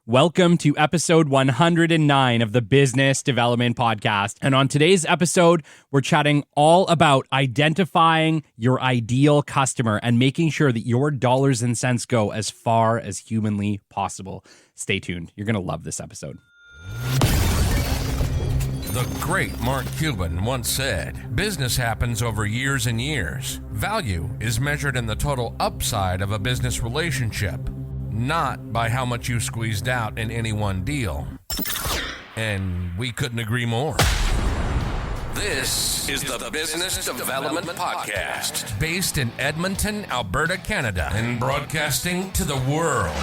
Welcome to episode 109 of the Business Development Podcast. And on today's episode, we're chatting all about identifying your ideal customer and making sure that your dollars and cents go as far as humanly possible. Stay tuned. You're going to love this episode. The great Mark Cuban once said, "Business happens over years and years. Value is measured in the total upside of a business relationship, not by how much you squeezed out in any one deal." And we couldn't agree more. This is the Business Development Podcast, based in Edmonton, Alberta, Canada, and broadcasting to the world.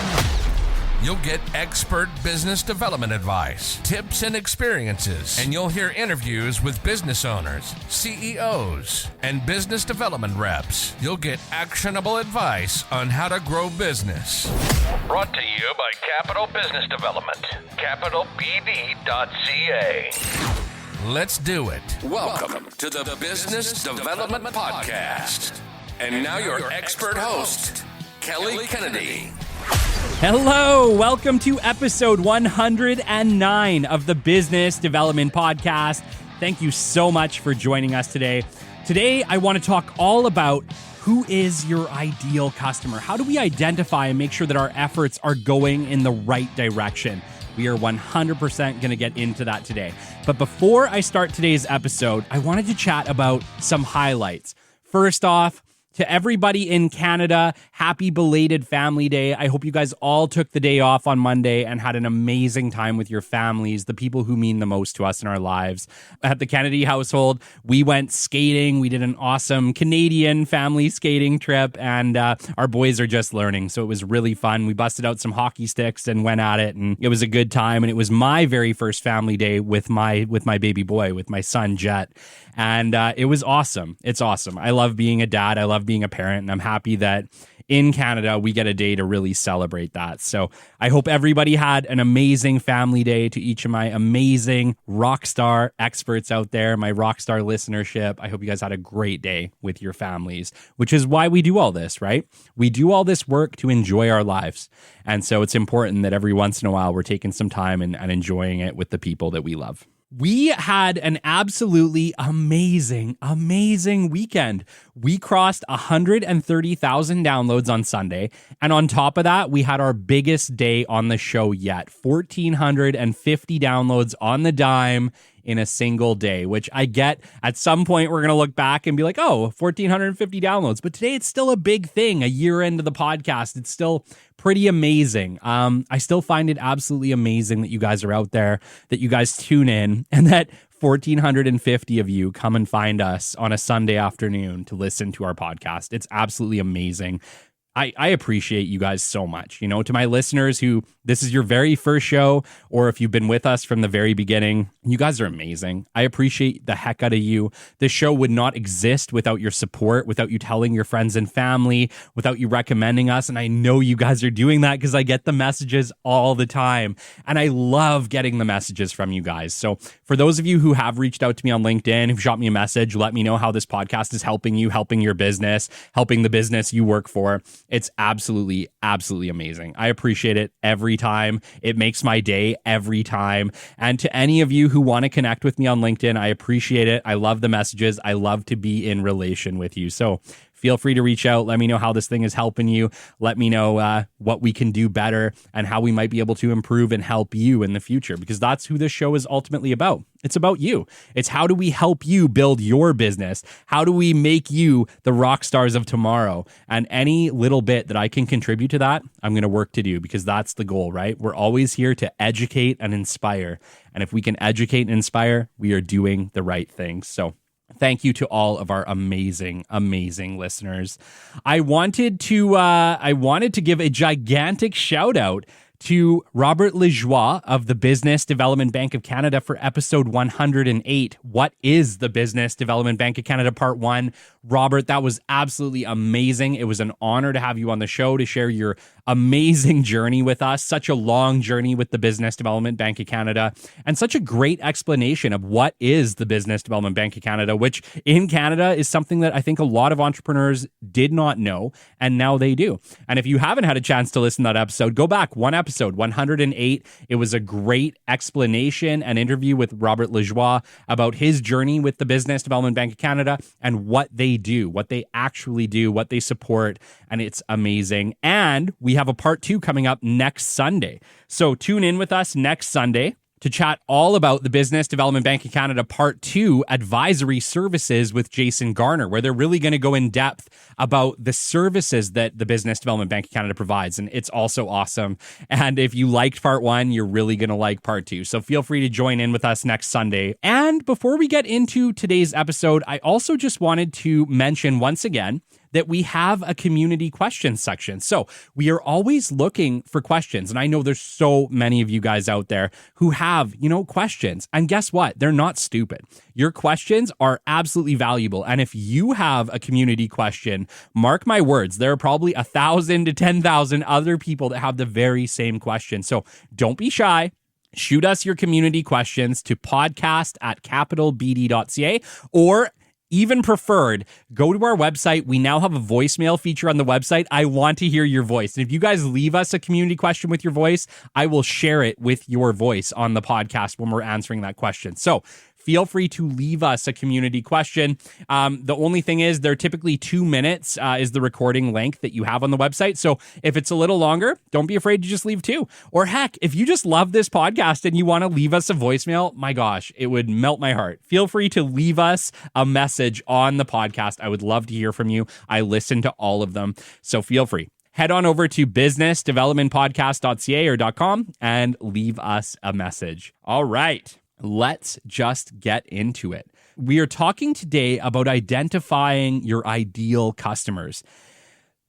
You'll get expert business development advice, tips and experiences, and you'll hear interviews with business owners, CEOs, and business development reps. You'll get actionable advice on how to grow business. Brought to you by Capital Business Development, capitalbd.ca. Let's do it. Welcome to the Business Development Podcast. And now your expert host, Kelly Kennedy. Hello, welcome to episode 109 of the Business Development Podcast. Thank you so much for joining us today. Today, I want to talk all about who is your ideal customer. How do we identify and make sure that our efforts are going in the right direction? We are 100% going to get into that today. But before I start today's episode, I wanted to chat about some highlights. First off, to everybody in Canada, happy belated Family Day. I hope you guys all took the day off on Monday and had an amazing time with your families, the people who mean the most to us in our lives. At the Kennedy household, we went skating. We did an awesome Canadian family skating trip, and our boys are just learning, so it was really fun. We busted out some hockey sticks and went at it, and it was a good time, and it was my very first family day with my baby boy, with my son, Jet, and it was awesome. It's awesome. I love being a dad. I love being a parent, and I'm happy that in Canada we get a day to really celebrate that. So I hope everybody had an amazing family day. To each of my amazing rock star experts out there, my rock star listenership, I hope you guys had a great day with your families, which is why we do all this, right? We do all this work to enjoy our lives. And so it's important that every once in a while we're taking some time and enjoying it with the people that we love. We had an absolutely amazing weekend. We crossed 130,000 downloads on Sunday. And on top of that, we had our biggest day on the show yet. 1,450 downloads on the dime in a single day, which I get at some point we're going to look back and be like, oh, 1,450 downloads. But today it's still a big thing. A year into the podcast, it's still pretty amazing. I still find it absolutely amazing that you guys are out there, that you guys tune in, and that 1,450 of you come and find us on a Sunday afternoon to listen to our podcast. It's absolutely amazing. I appreciate you guys so much. You know, to my listeners who this is your very first show, or if you've been with us from the very beginning, you guys are amazing. I appreciate the heck out of you. This show would not exist without your support, without you telling your friends and family, without you recommending us. And I know you guys are doing that because I get the messages all the time. And I love getting the messages from you guys. So for those of you who have reached out to me on LinkedIn, who've shot me a message, let me know how this podcast is helping you, helping your business, helping the business you work for. It's absolutely amazing. I appreciate it every time. It makes my day every time. And to any of you who want to connect with me on LinkedIn, I appreciate it. I love the messages. I love to be in relation with you. So feel free to reach out. Let me know how this thing is helping you. Let me know what we can do better and how we might be able to improve and help you in the future, because that's who this show is ultimately about. It's about you. It's how do we help you build your business? How do we make you the rock stars of tomorrow? And any little bit that I can contribute to that, I'm going to work to do, because that's the goal, right? We're always here to educate and inspire. And if we can educate and inspire, we are doing the right things. So thank you to all of our amazing listeners. I wanted to give a gigantic shout out to Robert Lajoie of the Business Development Bank of Canada for episode 108. What is the Business Development Bank of Canada Part 1? Robert, that was absolutely amazing. It was an honor to have you on the show to share your amazing journey with us. Such a long journey with the Business Development Bank of Canada, and such a great explanation of what is the Business Development Bank of Canada, which in Canada is something that I think a lot of entrepreneurs did not know, and now they do. And if you haven't had a chance to listen to that episode, go back one episode episode 108. It was a great explanation and interview with Robert Lajoie about his journey with the Business Development Bank of Canada and what they do, what they actually do, what they support, and it's amazing. And we have a part 2 coming up next Sunday. So tune in with us next Sunday to chat all about the Business Development Bank of Canada Part 2 advisory services with Jason Garner, where they're really going to go in depth about the services that the Business Development Bank of Canada provides. And it's also awesome. And if you liked Part 1, you're really going to like Part 2. So feel free to join in with us next Sunday. And before we get into today's episode, I also just wanted to mention once again that we have a community questions section. So we are always looking for questions. And I know there's so many of you guys out there who have, questions. And guess what? They're not stupid. Your questions are absolutely valuable. And if you have a community question, mark my words, there are probably 1,000 to 10,000 other people that have the very same question. So don't be shy. Shoot us your community questions to podcast@capitalbd.ca, or even preferred, go to our website. We now have a voicemail feature on the website. I want to hear your voice. And if you guys leave us a community question with your voice, I will share it with your voice on the podcast when we're answering that question. So feel free to leave us a community question. The only thing is they're typically 2 minutes is the recording length that you have on the website. So if it's a little longer, don't be afraid to just leave 2. Or heck, if you just love this podcast and you want to leave us a voicemail, my gosh, it would melt my heart. Feel free to leave us a message on the podcast. I would love to hear from you. I listen to all of them. So feel free. Head on over to businessdevelopmentpodcast.ca or .com and leave us a message. All right. Let's just get into it. We are talking today about identifying your ideal customers.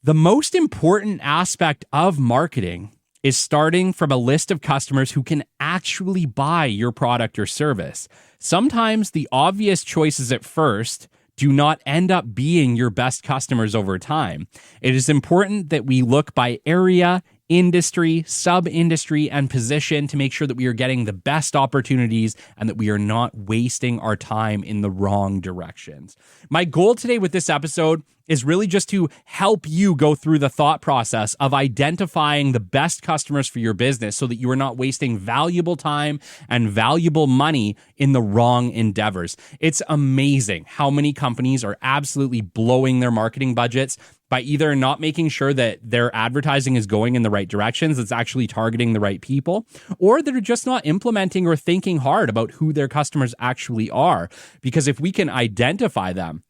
The most important aspect of marketing is starting from a list of customers who can actually buy your product or service. Sometimes the obvious choices at first do not end up being your best customers over time. It is important that we look by area, industry, sub-industry, and position to make sure that we are getting the best opportunities and that we are not wasting our time in the wrong directions. My goal today with this episode is really just to help you go through the thought process of identifying the best customers for your business so that you are not wasting valuable time and valuable money in the wrong endeavors. It's amazing how many companies are absolutely blowing their marketing budgets by either not making sure that their advertising is going in the right directions, it's actually targeting the right people, or they're just not implementing or thinking hard about who their customers actually are. Because if we can identify them,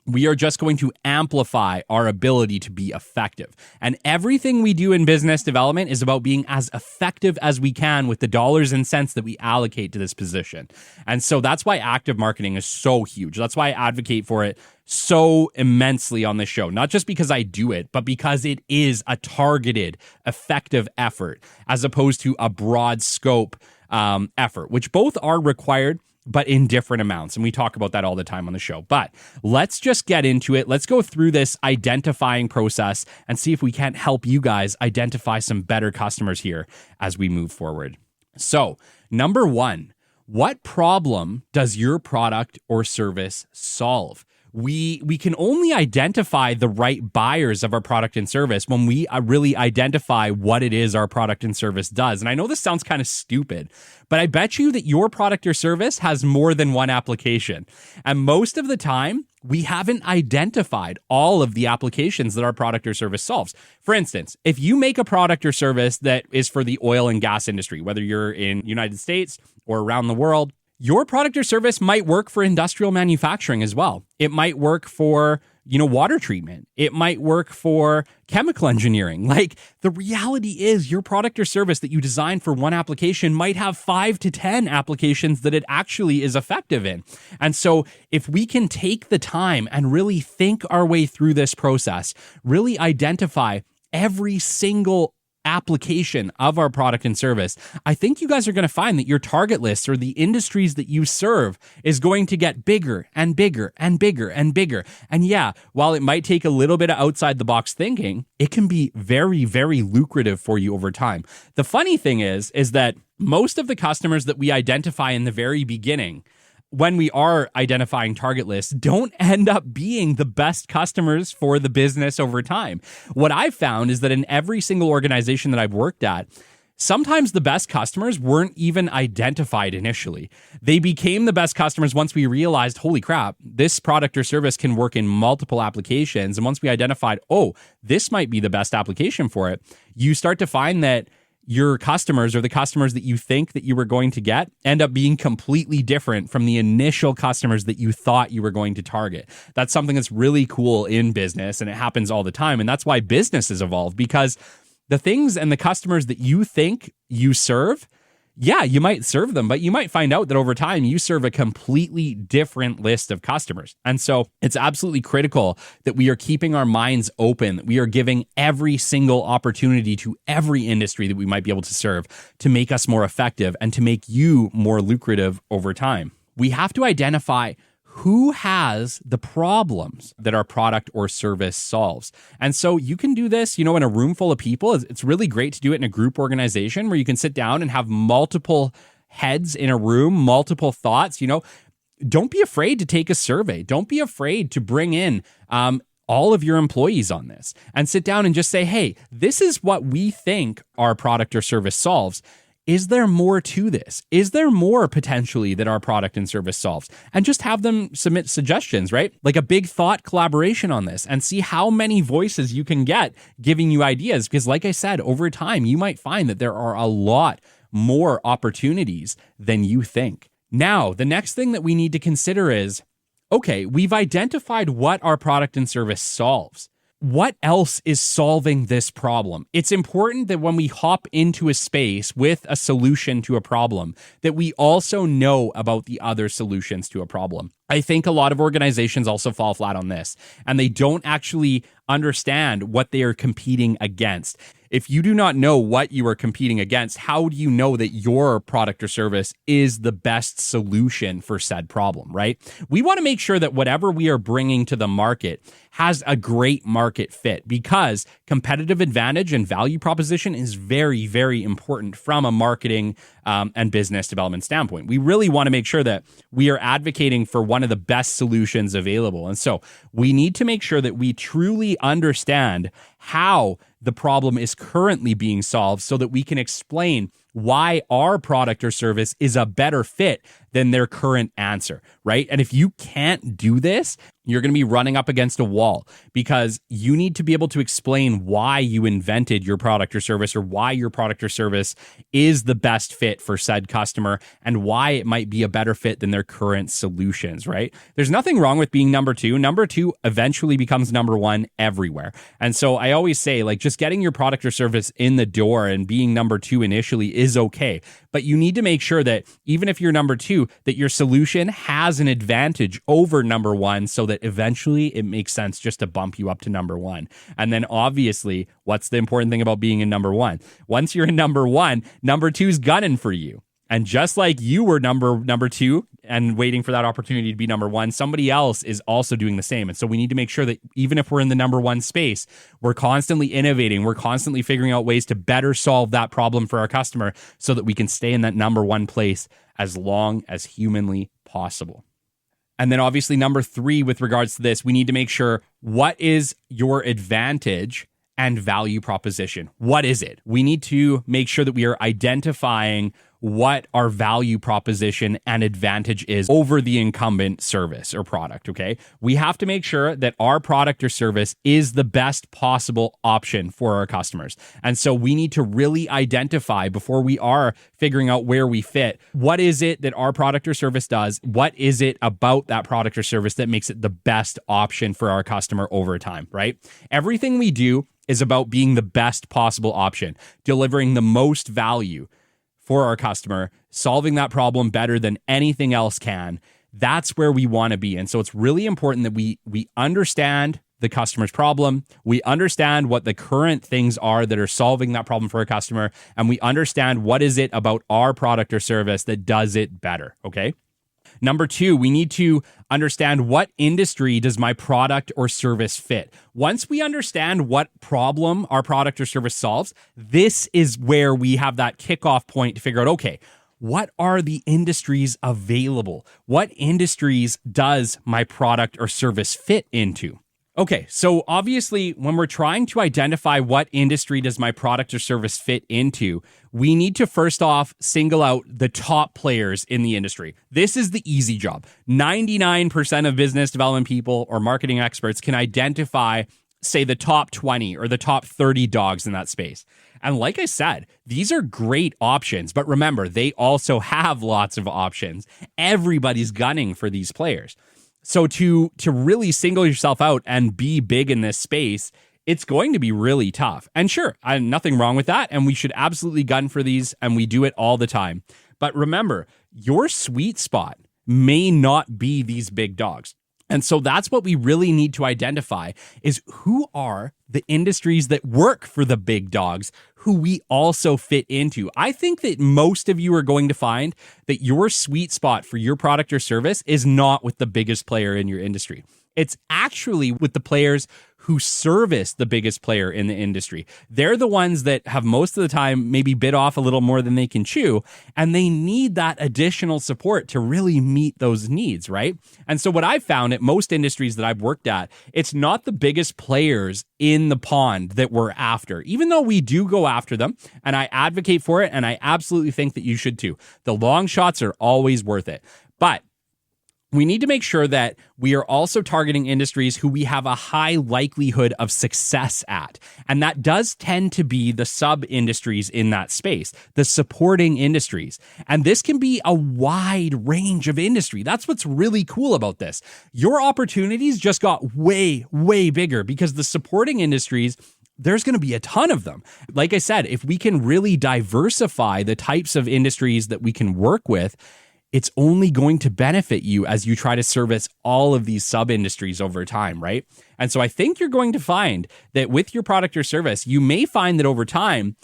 we are just going to amplify our ability to be effective. And everything we do in business development is about being as effective as we can with the dollars and cents that we allocate to this position. And so that's why active marketing is so huge. That's why I advocate for it so immensely on this show, not just because I do it, but because it is a targeted, effective effort as opposed to a broad scope effort, which both are required, but in different amounts. And we talk about that all the time on the show. But let's just get into it. Let's go through this identifying process and see if we can't help you guys identify some better customers here as we move forward. So, number 1, what problem does your product or service solve? We can only identify the right buyers of our product and service when we really identify what it is our product and service does. And I know this sounds kind of stupid, but I bet you that your product or service has more than one application. And most of the time, we haven't identified all of the applications that our product or service solves. For instance, if you make a product or service that is for the oil and gas industry, whether you're in the United States or around the world, your product or service might work for industrial manufacturing as well. It might work for, water treatment. It might work for chemical engineering. Like, the reality is your product or service that you design for one application might have 5 to 10 applications that it actually is effective in. And so if we can take the time and really think our way through this process, really identify every single application of our product and service, I think you guys are going to find that your target list or the industries that you serve is going to get bigger and bigger and bigger and bigger. And yeah, while it might take a little bit of outside the box thinking, it can be very, very lucrative for you over time. The funny thing is that most of the customers that we identify in the very beginning, when we are identifying target lists, don't end up being the best customers for the business over time. What I've found is that in every single organization that I've worked at, Sometimes the best customers weren't even identified initially. They became the best customers once we realized, holy crap, this product or service can work in multiple applications. And once we identified, oh, this might be the best application for it, you start to find that your customers, or the customers that you think that you were going to get, end up being completely different from the initial customers that you thought you were going to target. That's something that's really cool in business, and it happens all the time. And that's why businesses evolve, because the things and the customers that you think you serve, yeah, you might serve them, but you might find out that over time you serve a completely different list of customers. And so it's absolutely critical that we are keeping our minds open, that we are giving every single opportunity to every industry that we might be able to serve to make us more effective and to make you more lucrative over time. We have to identify who has the problems that our product or service solves. And so you can do this, in a room full of people. It's really great to do it in a group organization where you can sit down and have multiple heads in a room, multiple thoughts. Don't be afraid to take a survey. Don't be afraid to bring in all of your employees on this and sit down and just say, hey, this is what we think our product or service solves. Is there more to this? Is there more potentially that our product and service solves? And just have them submit suggestions, right? Like a big thought collaboration on this, and see how many voices you can get giving you ideas. Because like I said, over time, you might find that there are a lot more opportunities than you think. Now, the next thing that we need to consider is, okay, we've identified what our product and service solves. What else is solving this problem? It's important that when we hop into a space with a solution to a problem, that we also know about the other solutions to a problem. I think a lot of organizations also fall flat on this, and they don't actually understand what they are competing against. If you do not know what you are competing against, how do you know that your product or service is the best solution for said problem, right? We want to make sure that whatever we are bringing to the market has a great market fit, because competitive advantage and value proposition is very, very important from a marketing and business development standpoint. We really want to make sure that we are advocating for one of the best solutions available. And so we need to make sure that we truly understand how the problem is currently being solved so that we can explain why our product or service is a better fit than their current answer, right? And if you can't do this, you're going to be running up against a wall, because you need to be able to explain why you invented your product or service, or why your product or service is the best fit for said customer, and why it might be a better fit than their current solutions, right? There's nothing wrong with being number two. Number two eventually becomes number one everywhere. And so I always say, just getting your product or service in the door and being number two initially is okay. But you need to make sure that even if you're number two, that your solution has an advantage over number one, so that eventually it makes sense just to bump you up to number one. And then obviously, what's the important thing about being in number one? Once you're in number one, number two's gunning for you. And just like you were number two and waiting for that opportunity to be number one, somebody else is also doing the same. And so we need to make sure that even if we're in the number one space, we're constantly innovating. We're constantly figuring out ways to better solve that problem for our customer so that we can stay in that number one place as long as humanly possible. And then obviously number three, with regards to this, we need to make sure, what is your advantage and value proposition? What is it? We need to make sure that we are identifying what our value proposition and advantage is over the incumbent service or product, okay? We have to make sure that our product or service is the best possible option for our customers. And so we need to really identify, before we are figuring out where we fit, what is it that our product or service does? What is it about that product or service that makes it the best option for our customer over time, right? Everything we do is about being the best possible option, delivering the most value for our customer, solving that problem better than anything else can. That's where we want to be. And so it's really important that we understand the customer's problem, we understand what the current things are that are solving that problem for our customer, and we understand what is it about our product or service that does it better, okay? Number two, we need to understand, what industry does my product or service fit? Once we understand what problem our product or service solves, this is where we have that kickoff point to figure out, okay, what are the industries available? What industries does my product or service fit into? Okay, so obviously, when we're trying to identify what industry does my product or service fit into, we need to first off single out the top players in the industry. This is the easy job. 99% of business development people or marketing experts can identify, say, the top 20 or the top 30 dogs in that space. And like I said, these are great options, but remember, they also have lots of options. Everybody's gunning for these players. So to really single yourself out and be big in this space, it's going to be really tough. And sure, nothing wrong with that. And we should absolutely gun for these, and we do it all the time. But remember, your sweet spot may not be these big dogs. And so that's what we really need to identify is who are the industries that work for the big dogs who we also fit into. I think that most of you are going to find that your sweet spot for your product or service is not with the biggest player in your industry. It's actually with the players who service the biggest player in the industry. They're the ones that have most of the time maybe bit off a little more than they can chew, and they need that additional support to really meet those needs, right? And so what I've found at most industries that I've worked at, it's not the biggest players in the pond that we're after, even though we do go after them, and I advocate for it, and I absolutely think that you should too. The long shots are always worth it. But we need to make sure that we are also targeting industries who we have a high likelihood of success at. And that does tend to be the sub-industries in that space, the supporting industries. And this can be a wide range of industry. That's what's really cool about this. Your opportunities just got way, way bigger because the supporting industries, there's going to be a ton of them. Like I said, if we can really diversify the types of industries that we can work with, it's only going to benefit you as you try to service all of these sub-industries over time, right? And so I think you're going to find that with your product or service, you may find that over time,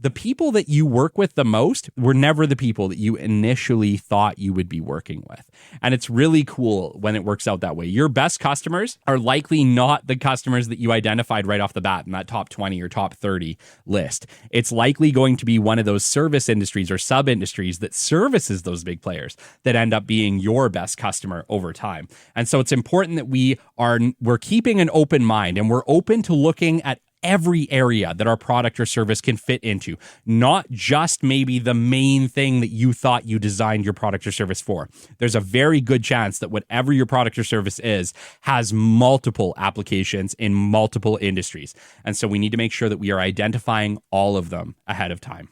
the people that you work with the most were never the people that you initially thought you would be working with. And it's really cool when it works out that way. Your best customers are likely not the customers that you identified right off the bat in that top 20 or top 30 list. It's likely going to be one of those service industries or sub-industries that services those big players that end up being your best customer over time. And so it's important that we're keeping an open mind and we're open to looking at every area that our product or service can fit into, not just maybe the main thing that you thought you designed your product or service for. There's a very good chance that whatever your product or service is has multiple applications in multiple industries. And so we need to make sure that we are identifying all of them ahead of time.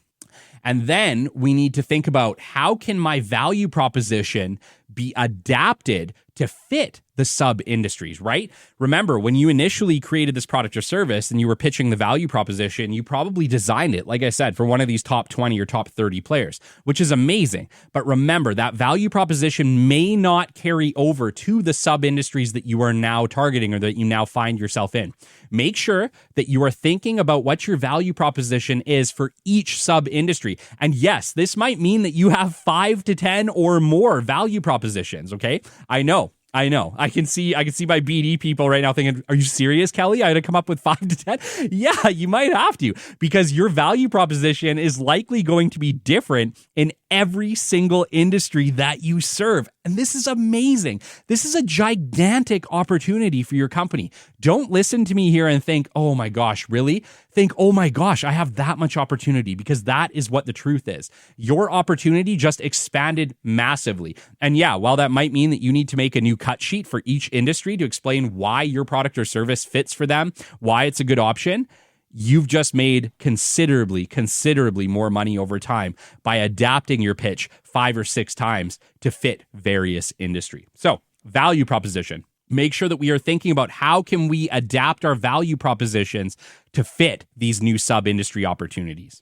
And then we need to think about how can my value proposition be adapted to fit the sub-industries, right? Remember, when you initially created this product or service and you were pitching the value proposition, you probably designed it, like I said, for one of these top 20 or top 30 players, which is amazing. But remember, that value proposition may not carry over to the sub-industries that you are now targeting or that you now find yourself in. Make sure that you are thinking about what your value proposition is for each sub-industry. And yes, this might mean that you have 5 to 10 or more value propositions, okay? I know. I can see my BD people right now thinking, are you serious, Kelly? I had to come up with 5 to 10? Yeah, you might have to, because your value proposition is likely going to be different in every single industry that you serve. And this is amazing. This is a gigantic opportunity for your company. Don't listen to me here and think, oh my gosh, really? Think, oh my gosh, I have that much opportunity, because that is what the truth is. Your opportunity just expanded massively. And yeah, while that might mean that you need to make a new cut sheet for each industry to explain why your product or service fits for them, why it's a good option, you've just made considerably more money over time by adapting your pitch 5 or 6 times to fit various industry. So, value proposition. Make sure that we are thinking about how can we adapt our value propositions to fit these new sub-industry opportunities.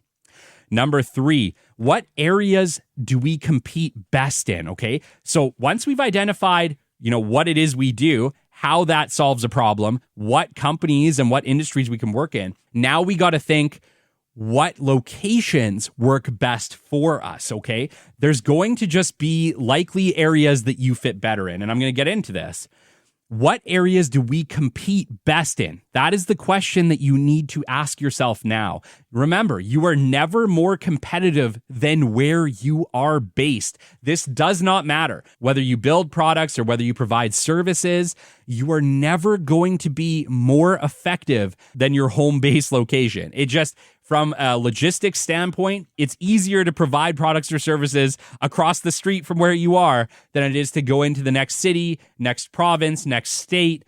Number 3, what areas do we compete best in? Okay, so once we've identified, what it is we do, how that solves a problem, what companies and what industries we can work in, now we got to think what locations work best for us, okay? There's going to just be likely areas that you fit better in, and I'm going to get into this. What areas do we compete best in? That is the question that you need to ask yourself now. Remember, you are never more competitive than where you are based. This does not matter. Whether you build products or whether you provide services, you are never going to be more effective than your home base location. It just, from a logistics standpoint, it's easier to provide products or services across the street from where you are than it is to go into the next city, next province, next state,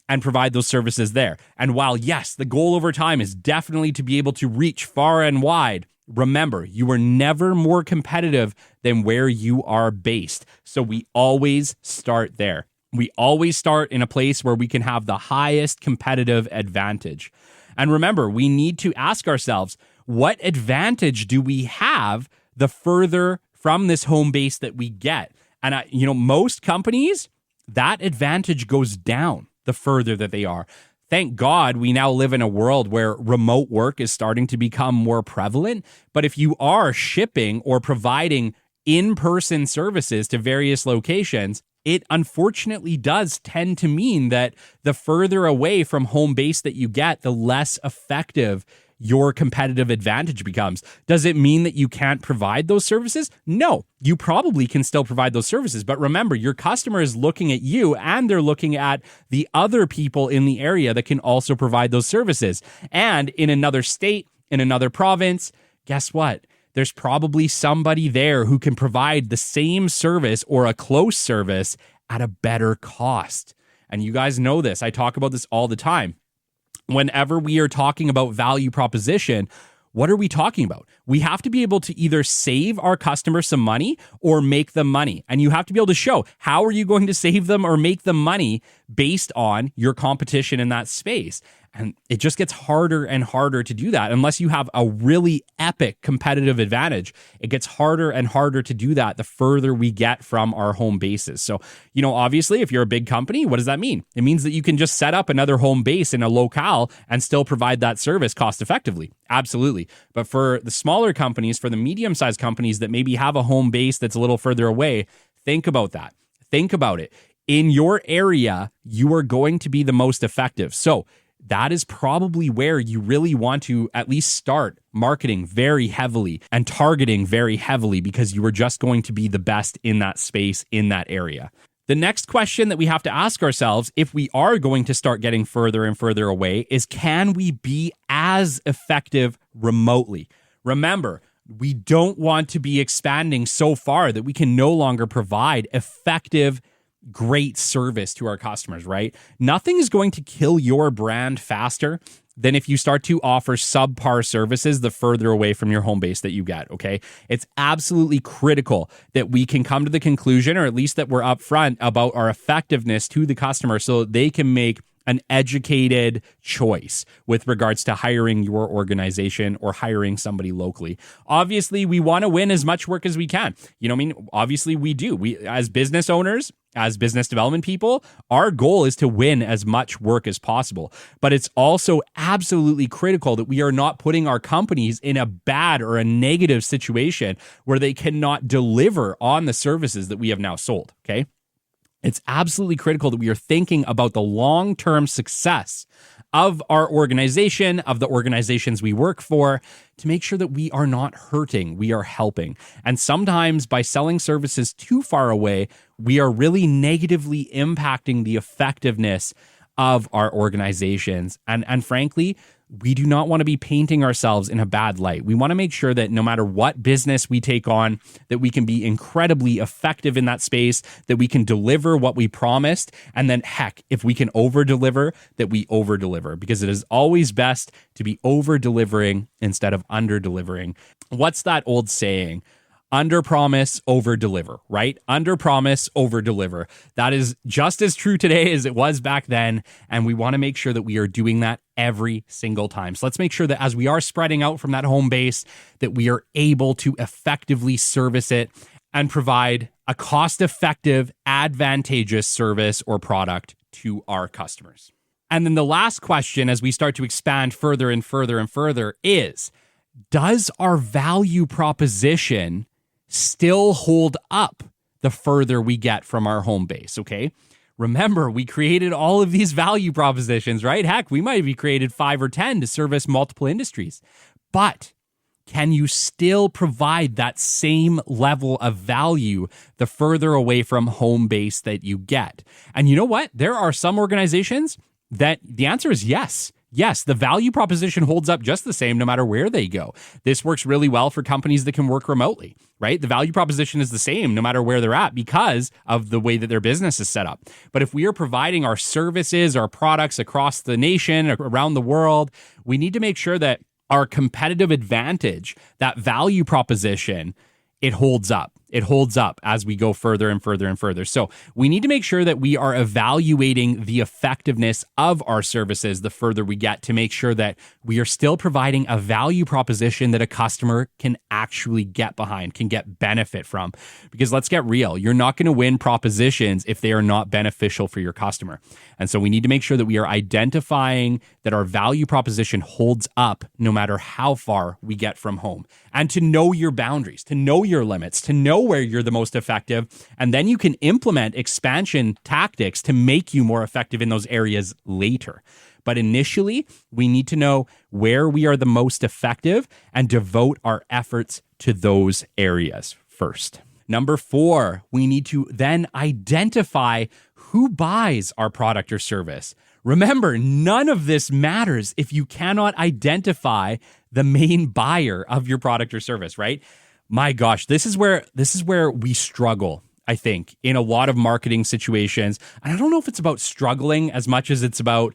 and provide those services there. And while, yes, the goal over time is definitely to be able to reach far and wide, remember, you are never more competitive than where you are based. So we always start there. We always start in a place where we can have the highest competitive advantage. And remember, we need to ask ourselves, what advantage do we have the further from this home base that we get? And most companies, that advantage goes down the further that they are. Thank God we now live in a world where remote work is starting to become more prevalent. But if you are shipping or providing in-person services to various locations, it unfortunately does tend to mean that the further away from home base that you get, the less effective your competitive advantage becomes. Does it mean that you can't provide those services? No, you probably can still provide those services. But remember, your customer is looking at you and they're looking at the other people in the area that can also provide those services. And in another state, in another province, guess what? There's probably somebody there who can provide the same service or a close service at a better cost. And you guys know this. I talk about this all the time. Whenever we are talking about value proposition, what are we talking about? We have to be able to either save our customers some money or make them money. And you have to be able to show how are you going to save them or make them money based on your competition in that space. And it just gets harder and harder to do that unless you have a really epic competitive advantage. It gets harder and harder to do that the further we get from our home bases. So, obviously, if you're a big company, what does that mean? It means that you can just set up another home base in a locale and still provide that service cost effectively. Absolutely. But for the smaller companies, for the medium-sized companies that maybe have a home base that's a little further away, think about that. Think about it. In your area, you are going to be the most effective. So that is probably where you really want to at least start marketing very heavily and targeting very heavily because you are just going to be the best in that space, in that area. The next question that we have to ask ourselves if we are going to start getting further and further away is, can we be as effective remotely? Remember, we don't want to be expanding so far that we can no longer provide effective great service to our customers, right? Nothing is going to kill your brand faster than if you start to offer subpar services the further away from your home base that you get, okay? It's absolutely critical that we can come to the conclusion, or at least that we're upfront about our effectiveness to the customer so that they can make an educated choice with regards to hiring your organization or hiring somebody locally. Obviously, we want to win as much work as we can. Obviously we do. We, as business owners, as business development people, our goal is to win as much work as possible. But it's also absolutely critical that we are not putting our companies in a bad or a negative situation where they cannot deliver on the services that we have now sold, okay? It's absolutely critical that we are thinking about the long-term success of our organization, of the organizations we work for, to make sure that we are not hurting, we are helping. And sometimes by selling services too far away, we are really negatively impacting the effectiveness of our organizations. And frankly, we do not want to be painting ourselves in a bad light. We want to make sure that no matter what business we take on, that we can be incredibly effective in that space, that we can deliver what we promised. And then heck, if we can over-deliver, that we over-deliver, because it is always best to be over-delivering instead of under-delivering. What's that old saying? Under promise, over deliver, right? Under promise, over deliver. That is just as true today as it was back then. And we want to make sure that we are doing that every single time. So let's make sure that as we are spreading out from that home base, that we are able to effectively service it and provide a cost-effective, advantageous service or product to our customers. And then the last question, as we start to expand further and further and further, is, does our value proposition still hold up the further we get from our home base, okay? Remember, we created all of these value propositions, right? Heck, we might have created 5 or 10 to service multiple industries. But can you still provide that same level of value the further away from home base that you get? And you know what? There are some organizations that the answer is yes. Yes, the value proposition holds up just the same no matter where they go. This works really well for companies that can work remotely, right? The value proposition is the same no matter where they're at because of the way that their business is set up. But if we are providing our services, our products across the nation, around the world, we need to make sure that our competitive advantage, that value proposition, it holds up. It holds up as we go further and further and further. So we need to make sure that we are evaluating the effectiveness of our services the further we get to make sure that we are still providing a value proposition that a customer can actually get behind, can get benefit from. Because let's get real, you're not going to win propositions if they are not beneficial for your customer. And so we need to make sure that we are identifying that our value proposition holds up no matter how far we get from home. And to know your boundaries, to know your limits, to know where you're the most effective, and then you can implement expansion tactics to make you more effective in those areas later. But initially, we need to know where we are the most effective and devote our efforts to those areas first. Number 4, we need to then identify who buys our product or service. Remember, none of this matters if you cannot identify the main buyer of your product or service, right? My gosh, this is where we struggle, I think, in a lot of marketing situations. And I don't know if it's about struggling as much as it's about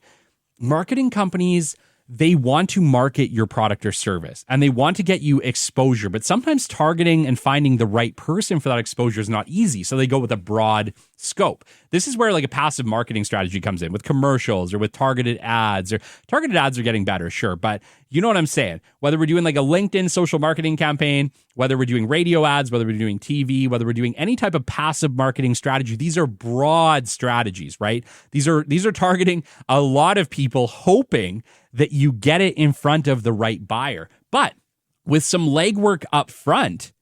marketing companies. They want to market your product or service and they want to get you exposure, but sometimes targeting and finding the right person for that exposure is not easy. So they go with a broad scope. This is where like a passive marketing strategy comes in with commercials or with targeted ads. Or targeted ads are getting better, sure, but you know what I'm saying? Whether we're doing like a LinkedIn social marketing campaign, whether we're doing radio ads, whether we're doing TV, whether we're doing any type of passive marketing strategy, these are broad strategies, right? These are targeting a lot of people, hoping that you get it in front of the right buyer. But with some legwork up front,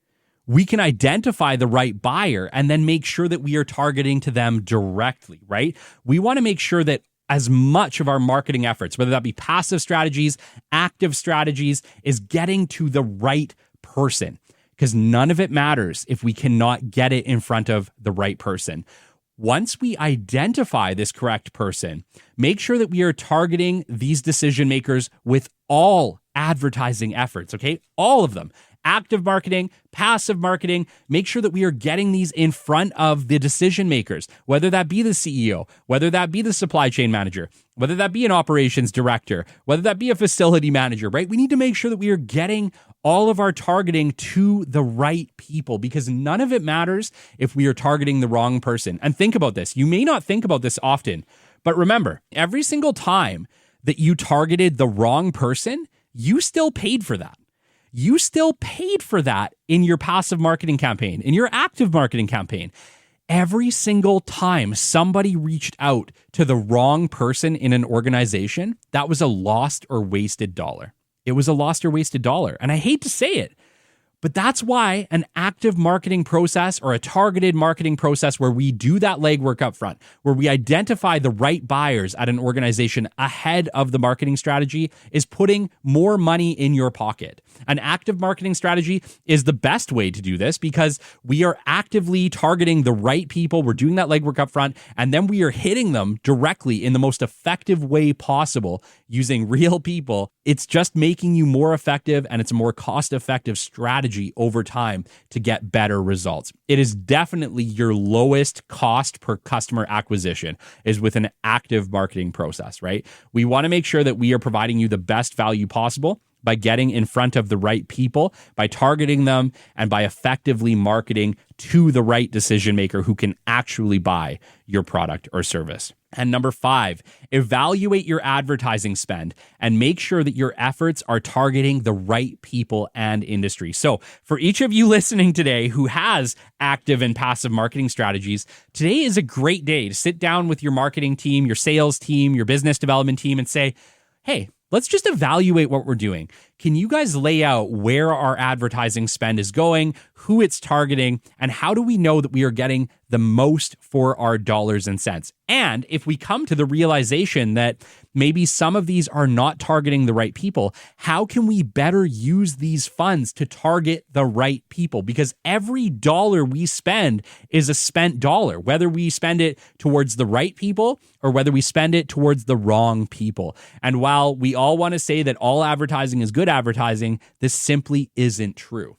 we can identify the right buyer and then make sure that we are targeting to them directly, right? We want to make sure that as much of our marketing efforts, whether that be passive strategies, active strategies, is getting to the right person, because none of it matters if we cannot get it in front of the right person. Once we identify this correct person, make sure that we are targeting these decision makers with all advertising efforts, okay? All of them. Active marketing, passive marketing, make sure that we are getting these in front of the decision makers, whether that be the CEO, whether that be the supply chain manager, whether that be an operations director, whether that be a facility manager, right? We need to make sure that we are getting all of our targeting to the right people, because none of it matters if we are targeting the wrong person. And think about this. You may not think about this often, but remember, every single time that you targeted the wrong person, you still paid for that. You still paid for that in your passive marketing campaign, in your active marketing campaign. Every single time somebody reached out to the wrong person in an organization, that was a lost or wasted dollar. It was a lost or wasted dollar. And I hate to say it, but that's why an active marketing process or a targeted marketing process where we do that legwork up front, where we identify the right buyers at an organization ahead of the marketing strategy, is putting more money in your pocket. An active marketing strategy is the best way to do this because we are actively targeting the right people. We're doing that legwork up front, and then we are hitting them directly in the most effective way possible using real people. It's just making you more effective, and it's a more cost-effective strategy over time to get better results. It is definitely your lowest cost per customer acquisition is with an active marketing process, right? We want to make sure that we are providing you the best value possible by getting in front of the right people, by targeting them, and by effectively marketing to the right decision maker who can actually buy your product or service. And number 5, evaluate your advertising spend and make sure that your efforts are targeting the right people and industry. So for each of you listening today who has active and passive marketing strategies, today is a great day to sit down with your marketing team, your sales team, your business development team, and say, hey, let's just evaluate what we're doing. can you guys lay out where our advertising spend is going, who it's targeting, and how do we know that we are getting the most for our dollars and cents? And if we come to the realization that maybe some of these are not targeting the right people, how can we better use these funds to target the right people? Because every dollar we spend is a spent dollar, whether we spend it towards the right people or whether we spend it towards the wrong people. And while we all want to say that all advertising is good advertising, this simply isn't true.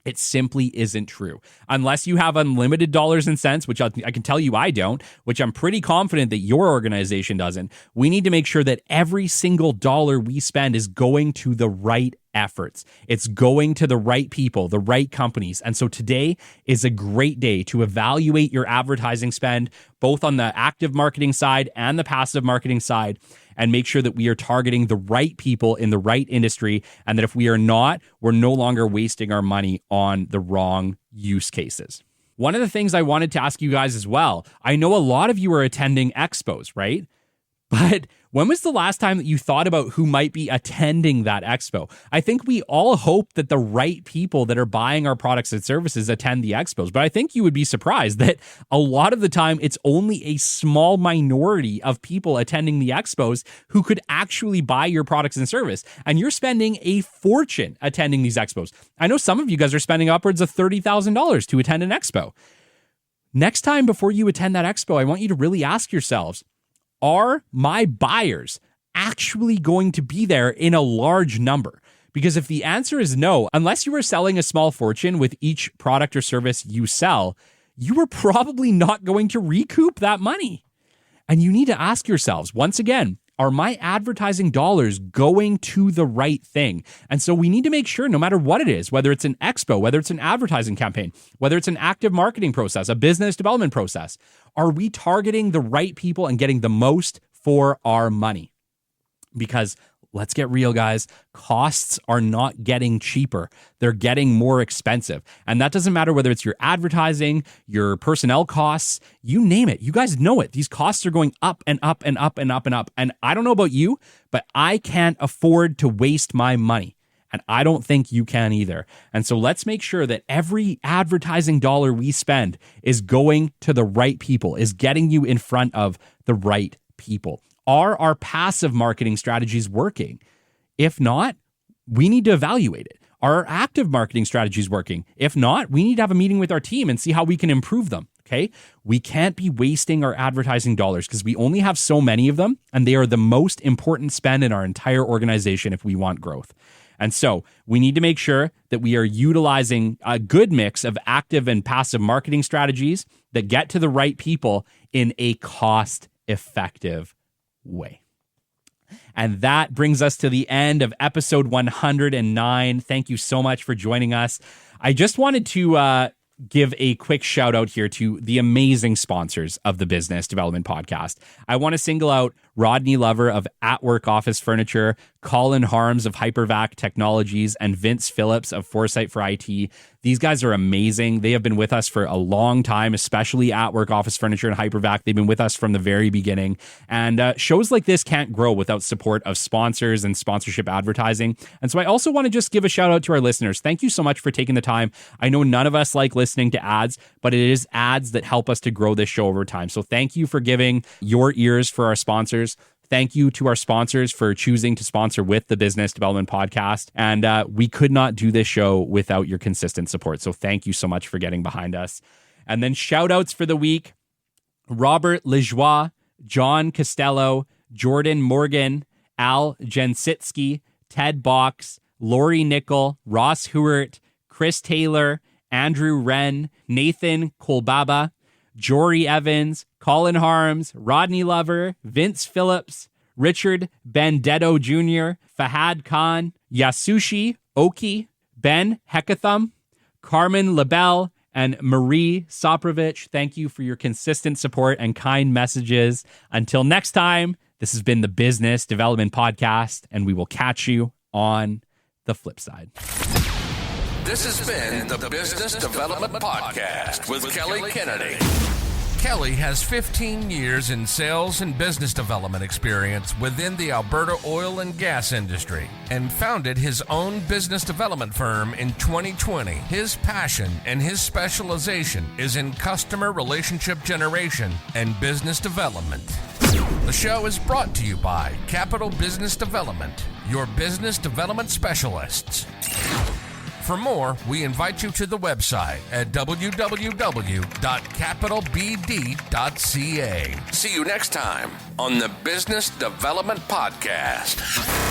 It simply isn't true. Unless you have unlimited dollars and cents, which I can tell you I don't, which I'm pretty confident that your organization doesn't, we need to make sure that every single dollar we spend is going to the right efforts. It's going to the right people, the right companies. And so today is a great day to evaluate your advertising spend, both on the active marketing side and the passive marketing side, and make sure that we are targeting the right people in the right industry, and that if we are not, we're no longer wasting our money on the wrong use cases. One of the things I wanted to ask you guys as well, I know a lot of you are attending expos, right? But when was the last time that you thought about who might be attending that expo? I think we all hope that the right people that are buying our products and services attend the expos, but I think you would be surprised that a lot of the time it's only a small minority of people attending the expos who could actually buy your products and service. And you're spending a fortune attending these expos. I know some of you guys are spending upwards of $30,000 to attend an expo. Next time before you attend that expo, I want you to really ask yourselves, are my buyers actually going to be there in a large number? Because if the answer is no, unless you are selling a small fortune with each product or service you sell, you are probably not going to recoup that money. And you need to ask yourselves, once again, are my advertising dollars going to the right thing? And so we need to make sure, no matter what it is, whether it's an expo, whether it's an advertising campaign, whether it's an active marketing process, a business development process, are we targeting the right people and getting the most for our money? Because let's get real, guys, costs are not getting cheaper. They're getting more expensive. And that doesn't matter whether it's your advertising, your personnel costs, you name it. You guys know it. These costs are going up and up and up and up and up. And I don't know about you, but I can't afford to waste my money. And I don't think you can either. And so let's make sure that every advertising dollar we spend is going to the right people, is getting you in front of the right people. Are our passive marketing strategies working? If not, we need to evaluate it. Are our active marketing strategies working? If not, we need to have a meeting with our team and see how we can improve them. Okay? We can't be wasting our advertising dollars because we only have so many of them, and they are the most important spend in our entire organization if we want growth. And so we need to make sure that we are utilizing a good mix of active and passive marketing strategies that get to the right people in a cost-effective way. And that brings us to the end of episode 109. Thank you so much for joining us. I just wanted to give a quick shout out here to the amazing sponsors of the Business Development Podcast. I want to single out Rodney Lover of At Work Office Furniture, Colin Harms of Hypervac Technologies, and Vince Phillips of Foresight for IT. These guys are amazing. They have been with us for a long time, especially At Work Office Furniture and Hypervac. They've been with us from the very beginning. And shows like this can't grow without support of sponsors and sponsorship advertising. And so I also want to just give a shout out to our listeners. Thank you so much for taking the time. I know none of us like listening to ads, but it is ads that help us to grow this show over time. So thank you for giving your ears for our sponsors. Thank you to our sponsors for choosing to sponsor with the Business Development Podcast. And we could not do this show without your consistent support. So thank you so much for getting behind us. And then shout outs for the week: Robert Lejoie, John Costello, Jordan Morgan, Al Jensitsky, Ted Box, Lori Nickel, Ross Hewart, Chris Taylor, Andrew Wren, Nathan Kolbaba, Jory Evans, Colin Harms, Rodney Lover, Vince Phillips, Richard Benedetto Jr., Fahad Khan, Yasushi Oki, Ben Hekatham, Carmen Labelle, and Marie Soprovich. Thank you for your consistent support and kind messages. Until next time, this has been the Business Development Podcast, and we will catch you on the flip side. This has been the Business Development Podcast with Kelly Kennedy. Kelly has 15 years in sales and business development experience within the Alberta oil and gas industry and founded his own business development firm in 2020. His passion and his specialization is in customer relationship generation and business development. The show is brought to you by Capital Business Development, your business development specialists. For more, we invite you to the website at www.capitalbd.ca. See you next time on the Business Development Podcast.